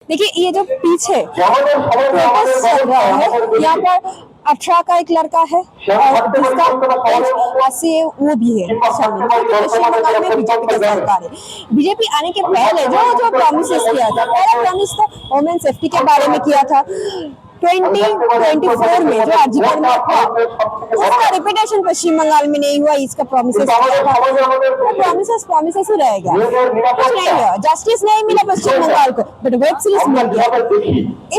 देखिए ये जो पीछे प्रोटेस्ट चल रहा है, यहाँ पर 18 का एक लड़का है और जिसका एज 80 है, वो भी है शामिल, क्योंकि पश्चिम बंगाल में बीजेपी का सरकार है। बीजेपी आने के पहले जो जो प्रॉमिसेस किया था, पहला प्रॉमिस तो वुमेन सेफ्टी के बारे में किया था। 2024 में जो आर्जिकल में था, उसका रिपीटेशन पश्चिम बंगाल में नहीं हुआ। इसका प्रॉमिसेस प्रॉमिसेस ही रहेगा, कुछ नहीं हुआ। जस्टिस नहीं मिला पश्चिम बंगाल को, बट वेब सीरीज मिल गया।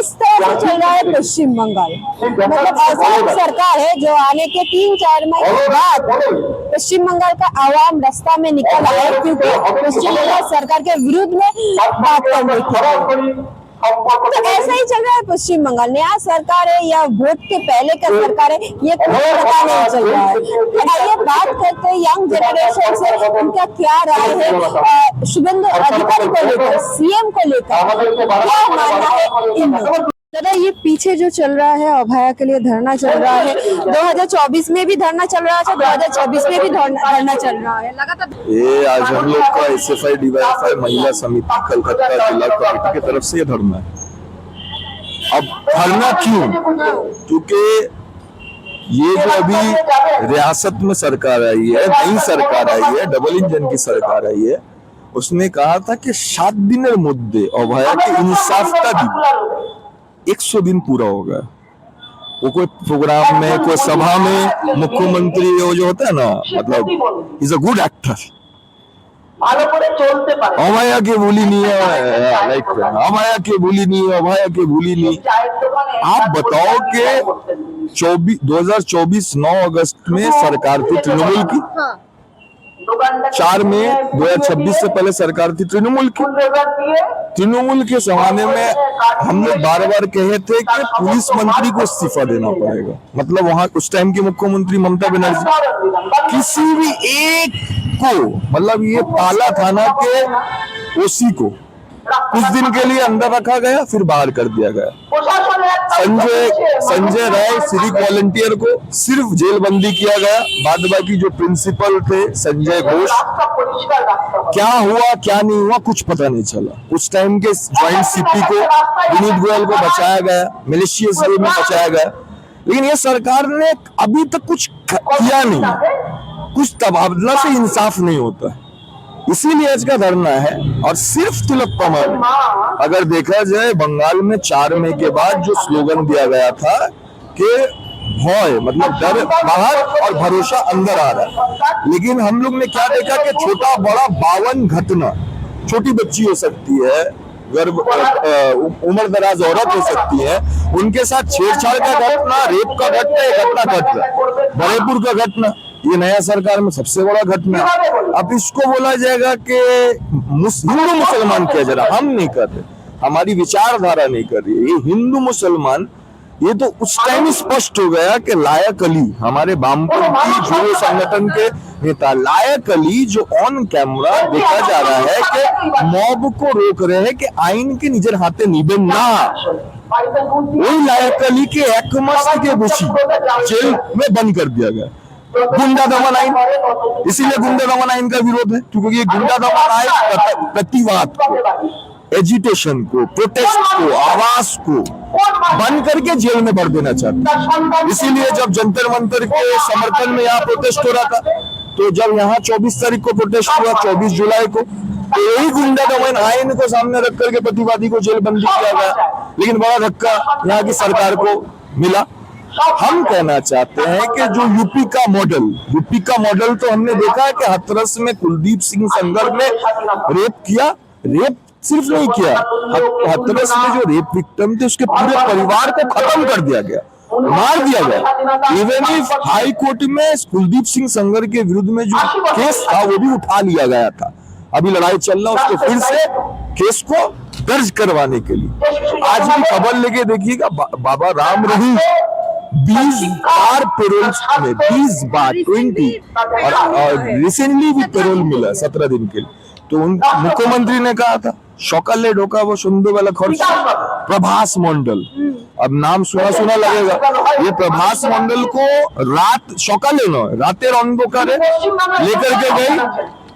इस तरह से चल रहा है पश्चिम बंगाल। मतलब ऐसा एक सरकार है जो आने के 3-4 महीने के बाद पश्चिम बंगाल का आवाम रास्ता में निकल आए, क्योंकि पश्चिम बंगाल सरकार के विरुद्ध में बात करने की। तो ऐसा ही चल रहा है पश्चिम बंगाल। नया सरकार है या वोट के पहले का सरकार है, ये कुछ पता नहीं चल रहा है। आइए बात करते हैं यंग जनरेशन से, उनका क्या राय है शुभेंदु अधिकारी को लेकर, सीएम को लेकर, क्या मानना है इन लोगों। दादा, ये पीछे जो चल रहा है अभया के लिए धरना चल रहा है, 2024 में भी धरना चल रहा था, 2024 में भी धरना चल रहा है लगातार। ये आज हम लोग का SFI DYFI महिला समिति कलकत्ता जिला कमेटी की तरफ से ये धरना है। अब धरना क्यों? क्योंकि ये जो अभी रियासत में सरकार आई है, नई सरकार आई है, डबल इंजन की सरकार आई है, उसने कहा था कि 7 दिन मुद्दे अभया के इंसाफ का दिन 100 दिन पूरा हो गया। वो कोई प्रोग्राम में, कोई सभा में मुख्यमंत्री वो जो होता है ना, मतलब इज अ गुड एक्टर, अभया के भूली नहीं है, लाइक अभया के भूली नहीं है, अभया के भूली नहीं। आप बताओ कि 2024 9 अगस्त में सरकार थी तृणमूल की, 4 मई 2026 से पहले सरकार थी तृणमूल की। तृणमूल के जमाने में हम लोग बार बार कहे थे कि पुलिस मंत्री को इस्तीफा देना पड़ेगा। मतलब वहां उस टाइम की मुख्यमंत्री ममता बनर्जी, किसी भी एक को, मतलब ये पाला थाना के ओसी को कुछ दिन के लिए अंदर रखा गया, फिर बाहर कर दिया गया। संजय राय सिविक वॉलंटियर को सिर्फ जेल बंदी किया गया, बाद बाकी जो प्रिंसिपल थे संजय घोष, क्या हुआ क्या नहीं हुआ कुछ पता नहीं चला। उस टाइम के ज्वाइंट सीपी को, विनीत गोयल को बचाया गया, मिलिशियस वे में बचाया गया, लेकिन ये सरकार ने अभी तक कुछ किया नहीं। कुछ तबादला से इंसाफ नहीं होता, इसीलिए आज का धरना है। और सिर्फ तिलक कमल, अगर देखा जाए बंगाल में 4 मई के बाद जो स्लोगन दिया गया था कि भय मतलब डर बाहर और भरोसा अंदर आ रहा है, लेकिन हम लोग ने क्या देखा कि छोटा बड़ा 52 घटना, छोटी बच्ची हो सकती है, उम्र दराज औरत हो सकती है, उनके साथ छेड़छाड़ का घटना, रेप का घटना घट रहा है, बरेपुर का घटना, ये नया सरकार में सबसे बड़ा घटना। अब इसको बोला जाएगा कि हिंदू मुसलमान किया जा रहा, हम नहीं कर रहे, हमारी विचारधारा नहीं कर रही है। ये हिंदू मुसलमान, ये तो उस टाइम स्पष्ट हो गया कि लायक अली, हमारे वामपंथी जुड़ो संगठन के नेता लायक अली, जो ऑन कैमरा देखा जा रहा है कि मॉब को रोक रहे हैं कि आइन के निजर हाथे निबे ना, वही लायक अली के एक मस्त के बुशी जेल में बंद कर दिया गया। गुंडा दमन आइन, इसीलिए गुंडा दमन आइन का विरोध है, क्योंकि ये गुंडा दमन आइन प्रतिवाद को, एजिटेशन को, प्रोटेस्ट को, आवाज को बंद करके जेल में भर देना चाहते। इसीलिए जब जंतर मंतर के समर्थन में यहाँ प्रोटेस्ट हो रहा था, तो जब यहाँ 24 तारीख को प्रोटेस्ट हुआ, 24 जुलाई को, तो यही गुंडा दमन आइन को सामने रख करके प्रतिवादी को जेल बंदी किया गया। लेकिन बड़ा धक्का यहाँ की सरकार को मिला। हम कहना चाहते हैं कि जो यूपी का मॉडल तो हमने देखा है कि हाथरस में कुलदीप सिंह सेंगर ने रेप किया, रेप सिर्फ नहीं किया, हाथरस में जो रेप विक्टिम थे उसके पूरे परिवार को खत्म कर दिया गया, मार दिया गया। इवन इफ हाई कोर्ट में कुलदीप सिंह सेंगर के विरुद्ध में जो केस था वो भी उठा लिया गया था, अभी लड़ाई चल रहा है उसको फिर से केस को दर्ज करवाने के लिए। आज भी खबर लेके देखिएगा, बाबा राम रहीम 20 बार पेरोल में, 20 बार 20, और रिसेंटली भी पेरोल मिला 17 दिन के लिए। तो मुख्यमंत्री ने कहा था सकाले ढोका वो सुंदर वाला खर्च, प्रभास मंडल, अब नाम सुना लगेगा, ये प्रभास मंडल को रात सकाले न रातेर अंधकारे लेकर के गई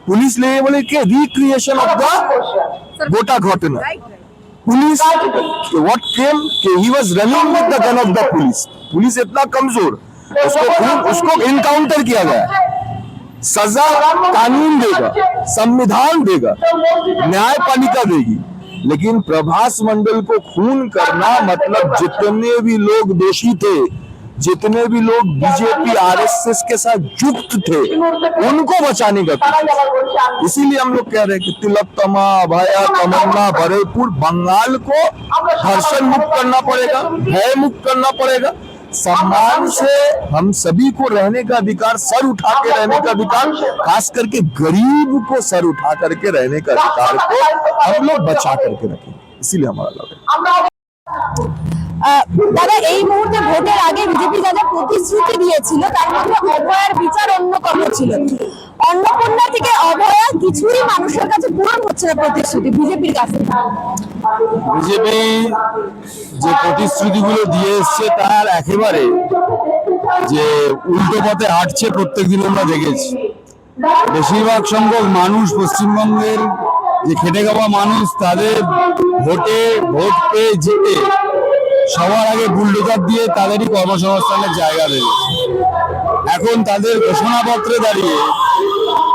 पुलिस, ले बोले कि रिक्रिएशन ऑफ द गोटा घटना, police what came he was running with the gun of the police. Police इतना कमजोर, उसको इनकाउंटर किया गया। सजा कानून देगा, संविधान देगा, न्यायपालिका देगी, लेकिन प्रभास मंडल को खून करना मतलब जितने भी लोग दोषी थे, जितने भी लोग बीजेपी आरएसएस के साथ युक्त थे, उनको बचाने का कोशिश। इसीलिए हम लोग कह रहे हैं कि तिलोत्तमा, अभया, तमन्ना, भरतपुर, बंगाल को हर्षण मुक्त करना पड़ेगा, भय मुक्त करना पड़ेगा। सम्मान से हम सभी को रहने का अधिकार, सर उठा के रहने का अधिकार, खास करके गरीब को सर उठा करके रहने का अधिकार को हम लोग बचा करके रखें, इसीलिए हमारा लग है। দাদা, এই মুহূর্তে ভোটের আগে বিজেপি যা যা প্রতিশ্রুতি দিয়েছিল তার মধ্যে অভয়ার বিচার অন্যতম ছিল। অন্নপূর্ণা থেকে অভয়া কিছুই মানুষের কাছে পূরণ হচ্ছে না প্রতিশ্রুতি বিজেপির কাছে। বিজেপি যে প্রতিশ্রুতিগুলো দিয়ে এসছে তার একেবারে যে উল্টো পথে হাঁটছে প্রত্যেকদিন আমরা দেখেছি। বেশিরভাগ সংখ্যক মানুষ পশ্চিমবঙ্গের যে খেটে খাওয়া মানুষ, তাদের ভোট পেয়ে জিতে সবার আগে বুলডোজার দিয়ে তাদেরই কর্মসংস্থানের জায়গা দেবে। এখন তাদের ঘোষণাপত্রে দাঁড়িয়ে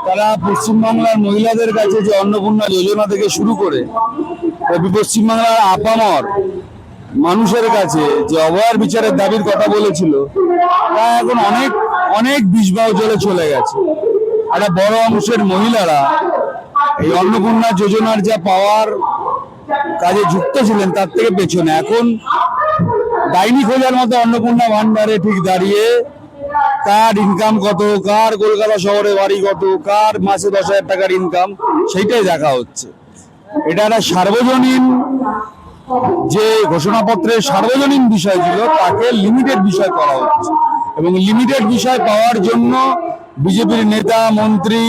তারা পশ্চিমবাংলার মহিলাদের কাছে যে অন্নপূর্ণা যোজনা থেকে শুরু করে পশ্চিমবাংলার আপামর মানুষের কাছে যে অভয়ার বিচারের দাবির কথা বলেছিল, তা এখন অনেক অনেক বিষবাহ জলে চলে গেছে। একটা বড় অংশের মহিলারা এই অন্নপূর্ণা যোজনার যা পাওয়ার কাজে যুক্ত ছিলেন তার থেকে পেছনে। এখন ডাইনি খোঁজার মতো অন্নপূর্ণা ভান্ডারে ঠিক দাঁড়িয়ে কার ইনকাম কত, কার কলকাতা শহরে বাড়ি কত, কার মাসে 10,000 টাকার ইনকাম, সেইটাই দেখা হচ্ছে। এটা একটা সার্বজনীন যে ঘোষণাপত্রের সার্বজনীন বিষয় ছিল তাকে লিমিটেড বিষয় করা হচ্ছে, এবং লিমিটেড বিষয় পাওয়ার জন্য বিজেপির নেতা মন্ত্রী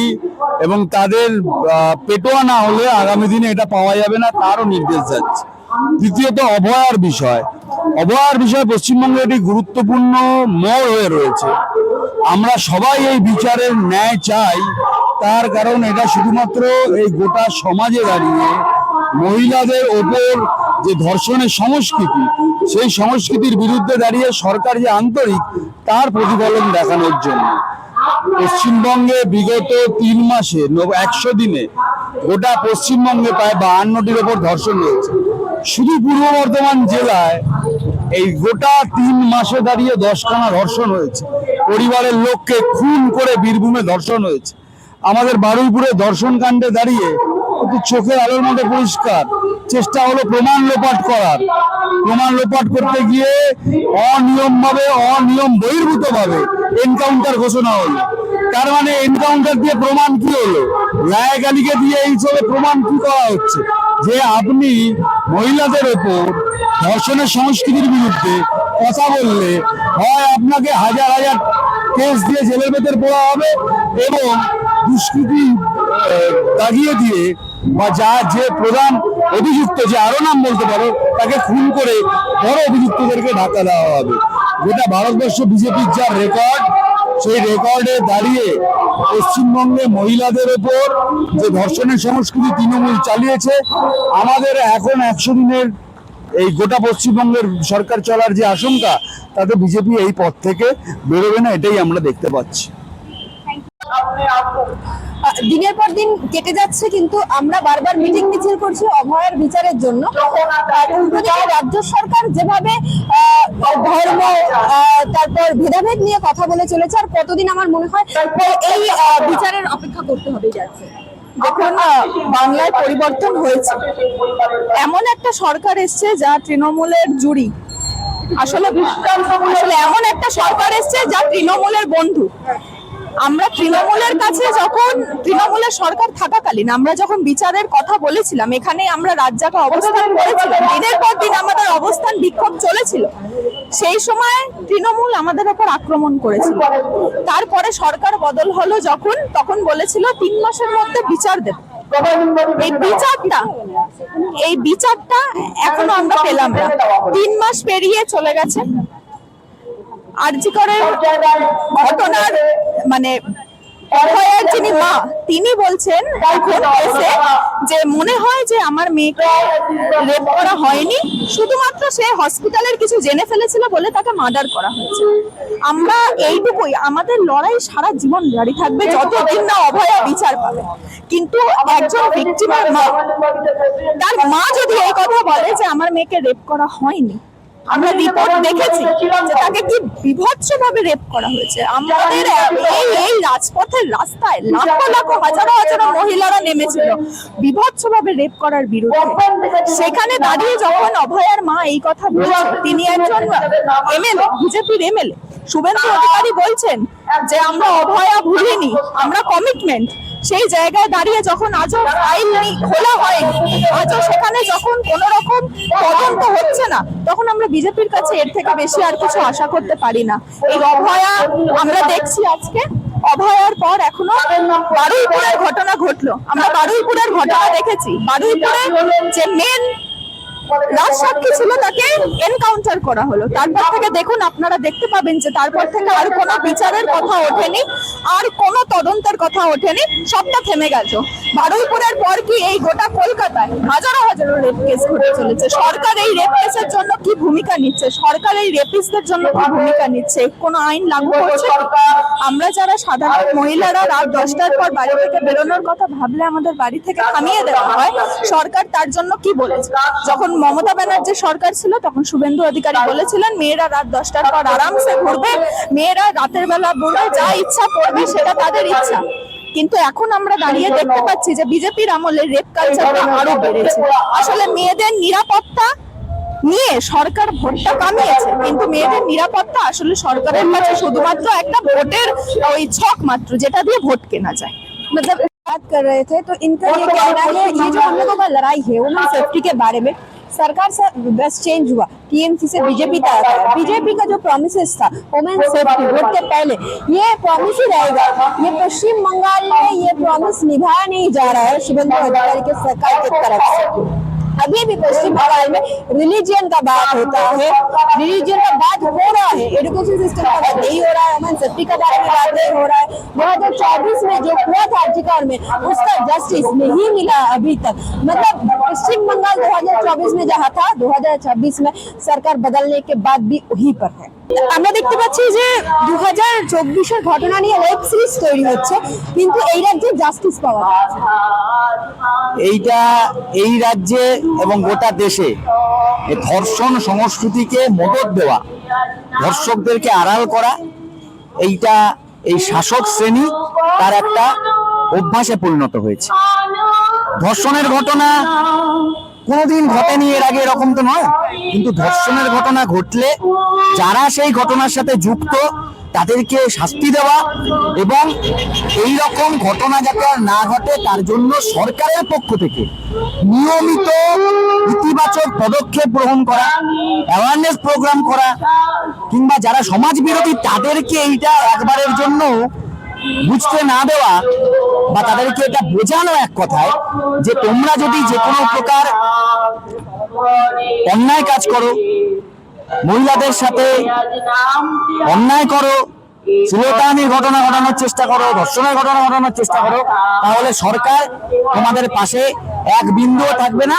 এবং তাদের পেটোয়া না হলে আগামী দিনে এটা পাওয়া যাবে না, তারও নির্দেশ যাচ্ছে। দ্বিতীয়ত অভয়ার বিষয় পশ্চিমবঙ্গে একটি গুরুত্বপূর্ণ মোড় হয়ে রয়েছে। আমরা সবাই এই বিচারের ন্যায় চাই, তার কারণ এটা শুধুমাত্র এই গোটা সমাজে দাঁড়িয়ে মহিলাদের ওপর যে ধর্ষণের সংস্কৃতি, সেই সংস্কৃতির বিরুদ্ধে দাঁড়িয়ে সরকার যে আন্তরিক, তার প্রতিফলন দেখানোর জন্য। পশ্চিমবঙ্গে বিগত 3 মাসে 100 দিনে গোটা পশ্চিমবঙ্গে প্রায় 52টির ওপর ধর্ষণ হয়েছে। শুধু পূর্ব বর্ধমান জেলায় এই গোটা 3 মাসে দাঁড়িয়ে 10খানা ধর্ষণ হয়েছে। পরিবারের লোককে খুন করে বীরভূমে ধর্ষণ হয়েছে। আমাদের বারুইপুরে ধর্ষণ কাণ্ডে দাঁড়িয়ে একটু চোখের আলোর মধ্যে পরিষ্কার চেষ্টা হলো প্রমাণ লোপাট করার। প্রমাণ লোপাট করতে গিয়ে অনিয়ম বহির্ভূত ভাবে এনকাউন্টার ঘোষণা হলো। তার মানে এনকাউন্টার দিয়ে প্রমাণ কি হলো? রায়গালিকে দিয়ে এই হিসেবে প্রমাণ কি করা হচ্ছে যে আপনি মহিলাদের ওপর ধর্ষণের সংস্কৃতির বিরুদ্ধে কথা বললে হয় আপনাকে হাজার হাজার কেস দিয়ে জেলের ভেতর পড়া হবে, এবং দুষ্কৃতি দাগিয়ে দিয়ে বা যে প্রধান অভিযুক্ত, যে আরো নাম বলতে পারো, তাকে খুন করে বড় অভিযুক্তদেরকে ঢাকা দেওয়া হবে। গোটা ভারতবর্ষ বিজেপির যা রেকর্ড, সেই রেকর্ডে দাঁড়িয়ে পশ্চিমবঙ্গে মহিলাদের ওপর যে ধর্ষণের সংস্কৃতি তৃণমূল চালিয়েছে, আমাদের এখন 100 দিনের এই গোটা পশ্চিমবঙ্গের সরকার চলার যে আশঙ্কা, তাতে বিজেপি এই পথ থেকে বেরোবে না, এটাই আমরা দেখতে পাচ্ছি। দিনের পর দিন কেটে যাচ্ছে, কিন্তু আমরা বারবার মিটিং মিছিল করছি অভয়ার বিচারের জন্য। রাজ্য সরকার যেভাবে ধর্ম তারপর ভেদাভেদ নিয়ে কথা বলে চলেছে, আর কতদিন আমার মনে হয় এই বিচারের অপেক্ষা করতে হবে যাচ্ছে। দেখুন, বাংলায় পরিবর্তন হয়েছে, এমন একটা সরকার এসছে যা তৃণমূলের জুড়ি। আসলে এমন একটা সরকার এসছে যা তৃণমূলের বন্ধু। আমরা তৃণমূলের কাছে যখন তৃণমূলের সরকার থাকাকালীন আমরা যখন বিচারের কথা বলেছিলাম, এখানে আমরা রাজ্জাকে অবস্থান করেছিলাম, দিনের পর দিন আমাদের অবস্থান বিক্ষোভ চলেছিল। সেই সময় তৃণমূল আমাদের উপর আক্রমণ করেছিল। তারপরে সরকার বদল হলো যখন, তখন বলেছিল 3 মাসের মধ্যে বিচার দেবে। এই বিচারটা এখনো আমরা পেলাম না। 3 মাস পেরিয়ে চলে গেছে। আরজি করের ঘটনার মানে অভয়ার যিনি মা তিনি বলছেন এখন এসে যে মনে হয় যে আমার মেয়েকে রেপ করা হয়নি, শুধুমাত্র সে হসপিটালের কিছু জেনে ফেলেছিল বলে তাকে মার্ডার করা হয়েছে। আমরা এইটুকুই, আমাদের লড়াই সারা জীবন জারি থাকবে যতদিন না অভয়া বিচার পাবে। কিন্তু একজন ভিকটিমের মা, তার মা যদি এই কথা বলে যে আমার মেয়েকে রেপ করা হয়নি, আমরা রিপোর্ট দেখেছি যে তাকে কি বিভৎসভাবে রেপ করা হয়েছে। আমাদের এই রাজপথের রাস্তায় লাখো লাখো হাজারো হাজারো মহিলারা নেমেছিল বিভৎসভাবে রেপ করার বিরুদ্ধে। সেখানে দাঁড়িয়ে যখন অভয়ার মা এই কথা বলছেন, তিনি একজন এমএলএ, বিজেপির এমএলএ শুভেন্দু অধিকারী বলছেন যে আমরা অভয়া ভুলিনি, আমরা কমিটমেন্ট। সেই জায়গায় দাঁড়িয়ে যখন আজও ফাইল খোলা হয়নি, আজও সেখানে যখন কোন রকম তদন্ত হচ্ছে না, তখন আমরা বিজেপির কাছে এর থেকে বেশি আর কিছু আশা করতে পারি না। এই অভয়া আমরা দেখছি আজকে, অভয়ার পর এখনো বারুইপুরের ঘটনা ঘটলো, আমরা বারুইপুরের ঘটনা দেখেছি। বারুইপুরে যে মেন রাজসাক্ষী ছিল তাকে এনকাউন্টার করা হলো। তারপর থেকে দেখুন, আপনারা দেখতে পাবেন যে তারপর থেকে আর কোনো বিচারের কথা ওঠেনি, আর কোনো তদন্তের কথা ওঠেনি, সবটা থেমে গেছে। বারুইপুরের পর কি এই গোটা কলকাতায় হাজারো হাজারো রেপ কেস ঘটে চলেছে। সরকার এই রেপ কেসের জন্য কি ভূমিকা নিচ্ছে? সরকার এই রেপিস্টদের জন্য কি ভূমিকা নিচ্ছে? কোনো আইন লাগু করছে? আমরা যারা সাধারণ মহিলারা রাত 10টার পর বাড়ি থেকে বেরোনোর কথা ভাবলে আমাদের বাড়ি থেকে থামিয়ে দেওয়া হয়, সরকার তার জন্য কি বলেছে? যখন মমতা ব্যানার্জির সরকার ছিল তখন শুভেন্দু অধিকারী বলেছিলেন মেয়েরা রাত 10টার পর আরামসে ঘুরবে, মেয়েরা রাতের বেলা ঘুরবে, যা ইচ্ছা করবে সেটা তাদের ইচ্ছা। কিন্তু এখন আমরা দাঁড়িয়ে দেখতে পাচ্ছি যে বিজেপির আমলে রেপ কালচারটা আরো বেড়েছে। আসলে মেয়েদের নিরাপত্তা নিয়ে সরকার ভোটটা কামিয়েছে, কিন্তু মেয়েদের নিরাপত্তা আসলে সরকারের কাছে শুধুমাত্র একটা ভোটের ওই ছক মাত্র, যেটা দিয়ে ভোট কেনা যায়। मतलब बात कर रहे थे तो इनका ये कहना है, ये जो हम लोगों का लड़ाई है वुमेन सेफ्टी के बारे में, सरकार से बस चेंज हुआ, टीएमसी से बीजेपी तक आया। बीजेपी का जो प्रॉमिसेस था वुमेन सेफ्टी वोट के पहले, ये प्रॉमिस ही रहेगा। ये पश्चिम बंगाल में ये प्रॉमिस निभाया नहीं जा रहा है शुभेंदु अधिकारी के सरकार की तरफ से। अभी भी पश्चिम बंगाल में रिलीजियन का बात होता है, रिलीजियन का बात हो रहा है, एजुकेशन सिस्टम का बात नहीं हो रहा है, वुमेन सेफ्टी का बारे में बात नहीं हो रहा है। 2024 में जो हुआ था अर्जिकर में, उसका जस्टिस नहीं मिला अभी तक। मतलब पश्चिम बंगाल 2024 में जहाँ था, 2026 में सरकार बदलने के बाद भी वहीं पर है। আমরা দেখতে পাচ্ছি যে 2024-এর ঘটনা নিয়ে ওয়েব সিরিজ তৈরি হচ্ছে, কিন্তু এই রাজ্যে জাস্টিস পাওয়া যাচ্ছে না। এইটা এই রাজ্যে এবং গোটা দেশে এই ধর্ষণ সংস্কৃতিকে মদদ দেওয়া, ধর্ষকদেরকে আড়াল করা, এইটা এই শাসক শ্রেণী তার একটা অভ্যাসে পরিণত হয়েছে। ধর্ষণের ঘটনা কোনোদিন ঘটেনি এর আগে, এরকম তো নয়, কিন্তু ধর্ষণের ঘটনা ঘটলে যারা সেই ঘটনার সাথে যুক্ত তাদেরকে শাস্তি দেওয়া এবং এই রকম ঘটনা যাতে আর না ঘটে তার জন্য সরকারের পক্ষ থেকে নিয়মিত ইতিবাচক পদক্ষেপ গ্রহণ করা, অ্যাওয়ারনেস প্রোগ্রাম করা, কিংবা যারা সমাজ বিরোধী তাদেরকে এইটা একবারের জন্য বুঝতে না দেওয়া বা তাদেরকে এটা বোঝানো এক কথায় যে তোমরা যদি যে কোনো প্রকার অন্যায় কাজ করো, মহিলাদের সাথে অন্যায় করো, শ্লীলতাহানির ঘটনা ঘটানোর চেষ্টা করো, ধর্ষণের ঘটনা ঘটানোর চেষ্টা করো, তাহলে সরকার তোমাদের পাশে এক বিন্দুও থাকবে না,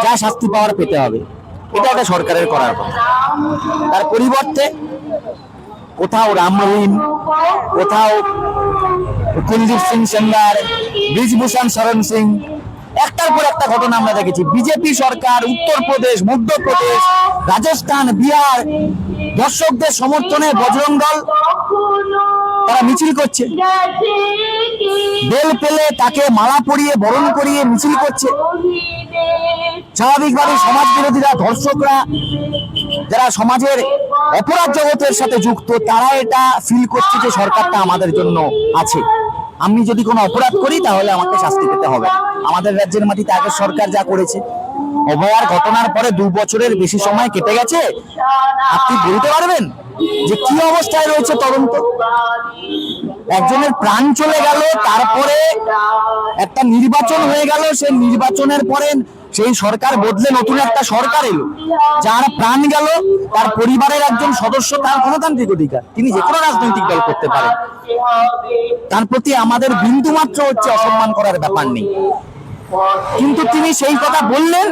যা শাস্তি পাওয়ার পেতে হবে। এটা একটা সরকারের করার কথা। তার পরিবর্তে কোথাও রাম রহিম, কোথাও কুলদীপ সিং সেঙ্গার, ব্রিজভূষণ শরণ সিং, একটার পর একটা ঘটনা আমরা দেখেছি। বিজেপি সরকার উত্তরপ্রদেশ, মধ্যপ্রদেশ, রাজস্থান, বিহার দর্শকদের সমর্থনে বজরং দল তারা মিছিল করছে, বেল পেলে তাকে মালা পরিয়ে বরণ করিয়ে মিছিল করছে। স্বাভাবিকভাবে সমাজ বিরোধীরা, ধর্ষকরা, যারা সমাজের অপরাধ জগতের সাথে যুক্ত, তারা এটা ফিল করছে যে সরকারটা আমাদের জন্য আছে, আমি যদি কোনো অপরাধ করি তাহলে আমাকে শাস্তি পেতে হবে। আমাদের রাজ্যের মাটিতে আগের সরকার যা করেছে, অভয়ার ঘটনার পরে 2 বছরের বেশি সময় কেটে গেছে, আপনি বলতে পারবেন যে কি অবস্থায় রয়েছে তদন্ত? একজনের প্রাণ চলে গেল, তারপরে একটা নির্বাচন হয়ে গেল, সেই নির্বাচনের পরে সেই সরকার বদলে নতুন একটা সরকার এলো, যার প্রাণ গেল, তার পরিবারের একজন সদস্য, তার গণতান্ত্রিক অধিকার, তিনি যে কোনো রাজনৈতিক দল করতে পারেন, তার প্রতি আমাদের বিন্দু মাত্র হচ্ছে অসম্মান করার ব্যাপার নেই। কিন্তু তিনি সেই কথা বললেন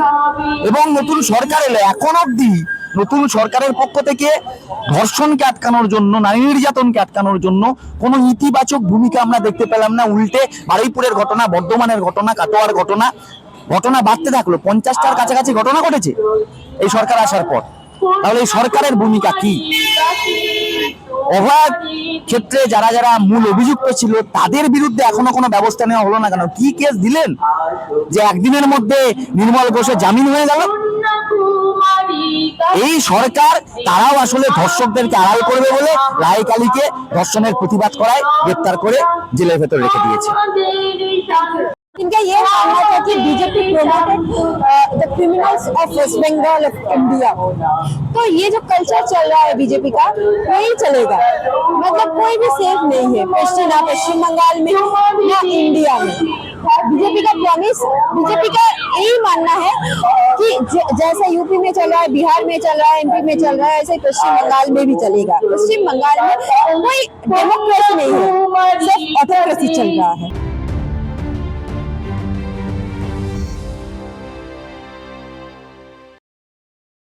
এবং নতুন সরকার এলো, এখন অব্দি নতুন সরকারের পক্ষ থেকে ধর্ষণকে আটকানোর জন্য, নারী নির্যাতনকে আটকানোর জন্য কোনো ইতিবাচক ভূমিকা আমরা দেখতে পেলাম না। উল্টে বারুইপুরের ঘটনা, বর্ধমানের ঘটনা, কাটোয়ার ঘটনা বাড়তে থাকলো। 50টার কাছাকাছি ঘটনা ঘটেছে এই সরকার আসার পর। তাহলে এই সরকারের ভূমিকা কি? অবাধ ক্ষেত্রে যারা যারা মূল অভিযুক্ত ছিল তাদের বিরুদ্ধে এখনো কোনো ব্যবস্থা নেওয়া হলো না কেন? কি কেস দিলেন যে একদিনের মধ্যে নির্মল ঘোষের জামিন হয়ে গেল? এই সরকার তারাও আসলে ধর্ষকদেরকে আড়াল করবে বলে লাইক আলীকে ধর্ষণের প্রতিবাদ করায় গ্রেপ্তার করে জেলের ভেতর রেখে দিয়েছে। इनका ये मानना था कि BJP promoted the criminals of West Bengal of India. तो ये जो कल्चर चल रहा है बीजेपी का, वही चलेगा। मतलब कोई भी सेफ नहीं है पश्चिम बंगाल में या इंडिया में। बीजेपी का प्रॉमिस, बीजेपी का यही मानना है कि जैसा यूपी में चल रहा है, बिहार में चल रहा है, एमपी में चल रहा है, ऐसे पश्चिम बंगाल में भी चलेगा। पश्चिम बंगाल में कोई डेमोक्रेसी नहीं है, सिर्फ ऑटोक्रेसी चल रहा है।